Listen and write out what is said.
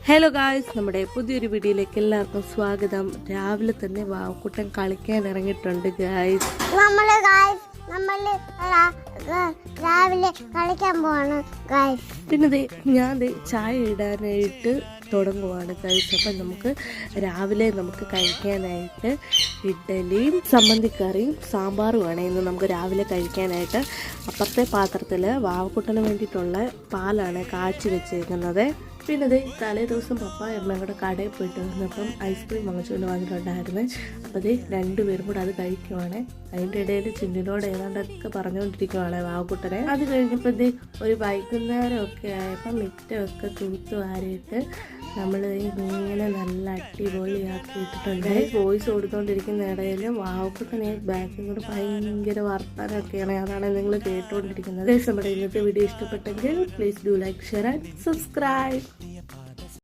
Hello guys, നമ്മുടെ പുതിയൊരു വീഡിയോയിലേക്ക് എല്ലാവർക്കും സ്വാഗതം. രാവിലെ തന്നെ വാവക്കുട്ടൻ കളിക്കാൻ ഇറങ്ങിയിട്ടുണ്ട് ഗായ്സ്. രാവിലെ കളിക്കാൻ പോവാണ് ഗായ്സ്. പിന്നെ ഞാൻ ചായ ഇടാനായിട്ട് തുടങ്ങുവാണ് ഗായ്സ്. അപ്പം നമുക്ക് രാവിലെ കഴിക്കാനായിട്ട് ഇഡ്ഡലിയും ചമ്മന്തിക്കറിയും സാമ്പാറുമാണ് ഇന്ന് നമുക്ക് രാവിലെ കഴിക്കാനായിട്ട്. അപ്പുറത്തെ പാത്രത്തിൽ വാവക്കുട്ടന് വേണ്ടിയിട്ടുള്ള പാലാണ് കാച്ചി വെച്ചിരിക്കുന്നത്. പിന്നെ തലേ ദിവസം പപ്പ എമ്മയും കൂടെ കടയിൽ പോയിട്ട് വന്നപ്പം ഐസ്ക്രീം വാങ്ങിച്ചുകൊണ്ട് വന്നിട്ടുണ്ടായിരുന്നു. അപ്പോൾ രണ്ടുപേരും കൂടെ അത് കഴിക്കുവാണ്. അതിൻ്റെ ഇടയിൽ ചിന്നിനോട് ഏതാണ്ടൊക്കെ പറഞ്ഞുകൊണ്ടിരിക്കുവാണ് വാവക്കുട്ടനെ. അത് കഴിഞ്ഞപ്പോൾ ഒരു വൈകുന്നേരമൊക്കെ ആയപ്പോൾ മിറ്റമൊക്കെ തൂത്ത് വാരിയിട്ട് നമ്മൾ ഇങ്ങനെ നല്ല അടിപൊളിയാക്കി ഇട്ടിട്ടുണ്ട്. വോയിസ് കൊടുത്തുകൊണ്ടിരിക്കുന്ന ഇടയിൽ വാവക്കുട്ടനെ ബാക്കിൽ കൂടെ ഭയങ്കര വർത്താനമൊക്കെയാണ്. അതാണ് നിങ്ങൾ കേട്ടുകൊണ്ടിരിക്കുന്നത്. നമ്മുടെ ഇന്നത്തെ വീഡിയോ ഇഷ്ടപ്പെട്ടെങ്കിൽ please do like, share and subscribe.